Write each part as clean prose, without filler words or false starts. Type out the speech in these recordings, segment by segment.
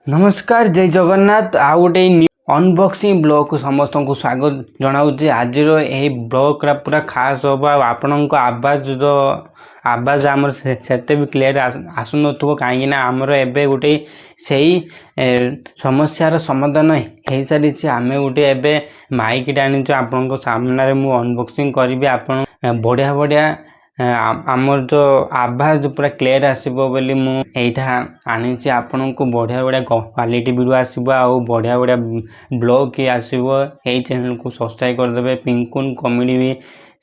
नमस्कार जय जगन्नाथ आउ गोटे अनबॉक्सिंग ब्लॉग को समस्त को स्वागत जनाऊे आज ब्लॉग पूरा खास हम आपण आवाज आमर से भी क्लीयर आसुन कहीं आमर एबे गोटे सही समस्यार समाधान हो सारी आम गोटे एबे माइक आनी आपण सामने मु अनबॉक्सिंग करी आप बढ़िया बढ़िया आमर जो आवाज पूरा क्लीयर आसो बोली मुझा आनी आपण को बढ़िया बढ़िया क्वालिटी वीडियो आसो आ बढ़िया बढ़िया ब्लॉग की आसो यही चैनल को सब्सक्राइब करदे पिंकुन कॉमेडी भी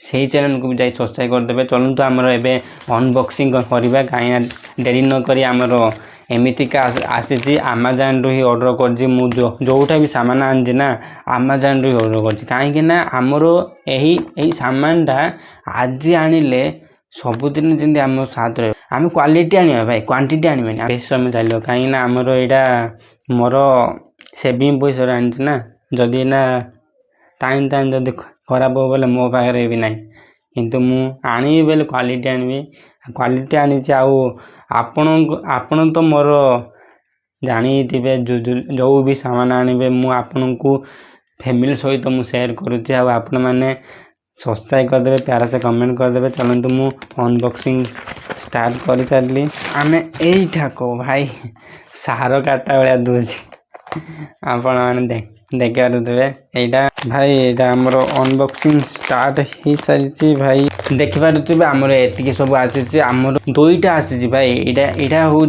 से चैनल को भी जाई सब्सक्राइब करदे चलतु आमर एबे अनबॉक्सिंग करवा कहीं डेरी नक आमर एमतीका आसी आमाजन रु ही ऑर्डर कर जोटा भी सामान आनी ना आमाजन रु ही ऑर्डर कर कहीं आमर यही सामानटा आज आनिले सबुदिन जमी आम साथ रहे आम क्वालिटी आने भाई क्वांटिटी आने बेस समय चलो कहीं आमर यहाँ मोर सेविंग पैसा आनी ना जदि ना टाइम टाइम जब खराब हो बोले मो पाखे भी ना किंतु मुझे बोले क्वालिटी आनी क्वालिटी आनी आपण तो मोर जानी थे जो भी सामान आने मुझे को फैमिली सहित मुझे सेयार करुच्चे आपण मैंने सब्सक्राइब करदे प्यारा से कमेंट करदे चलतु मु अनबॉक्सिंग स्टार्ट कर सारी आम यहीटा को भाई सार काटा भाया दूसरी आपण मैंने देख पारे यहाँ भाई यहाँ आमर अनबॉक्सिंग स्टार्ट हो सारी भाई देख पारे आमर एति सब आसी आमर दुईटा आसी भाई यहाँ हूँ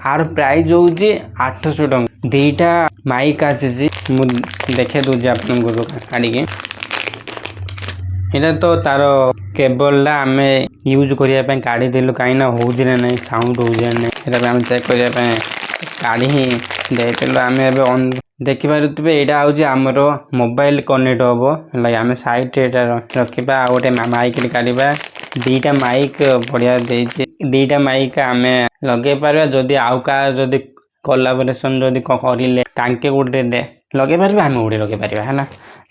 आर प्राइस हूँ 800 टंका दीटा माइक आसी देखे दूसरी आपको आड़िके यहाँ तो तार केबल आम यूज करने काढ़ी देलु कहीं हो साउंड हो आम चेक करने काढ़ी ही देलु आम एवं देखिपे यहाँ हूँ आमर मोबाइल कनेक्ट हम है आम साइड रखा गोटे माइक काढ़ा दीटा माइक बढ़िया दीटा माइक आम लगे पार जदि आउ का जदि कोलाबोरेशन जदि करें तांके गोटे लगे पारे आम गोटे लगे पार है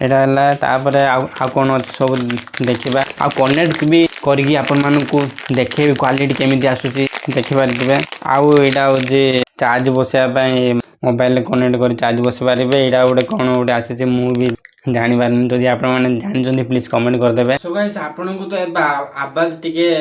यहाँ है कौन अच्छे सब देखा आ कनेक्ट भी करके आपण मानू देखे क्वालिटी केमी आसूसी देखिपारे आउ यहाँ हूँ चार्ज बसाई मोबाइल कनेक्ट कर चार्ज बस पारे यहाँ गोटे कौन गोटे आसी मुझे जानी पारे जदि आपने जानी प्लीज कमेंट करदे सो गाइस आपन को तो आवाज टिके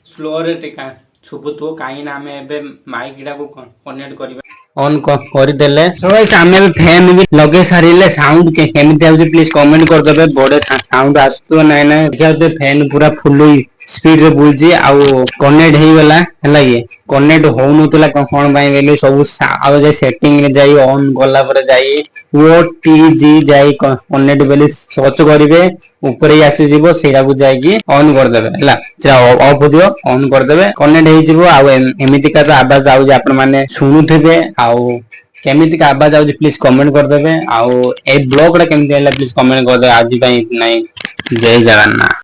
स्लो रे टिका छुबुतो कहीं आम एबे माइक को कनेक्ट करबा ऑन कर देले सो गाइस आम फैन भी लगे सारे साउंड केमिति आउची प्लीज कमेंट करदे बड़े साउंड आसतो नै नै देखते फैन पूरा फुल स्पीड रे बुलजी आउ कनेक्ट हो गला हला ये कनेक्ट हो नतला कोन बाई बेले सब आउ जाय सेटिंग रे जाई ऑन गला पर जाई वो टीजी जाई कनेक्ट बेले सर्च करिवे ऊपर ही आसी जीवो सेरा को जाई की ऑन कर देबे हला सेरा ऑफ हो जिवो ऑन कर देबे कनेक्ट हो जिवो आउ एमिति का तो आवाज आउ जे आपण माने सुनुथिबे आउ केमिति का आवाज आउ प्लीज कमेंट कर देबे आउ ए ब्लॉग रा केमिति हला प्लीज कमेंट कर दे आज पई नहीं जय जगन्नाथ।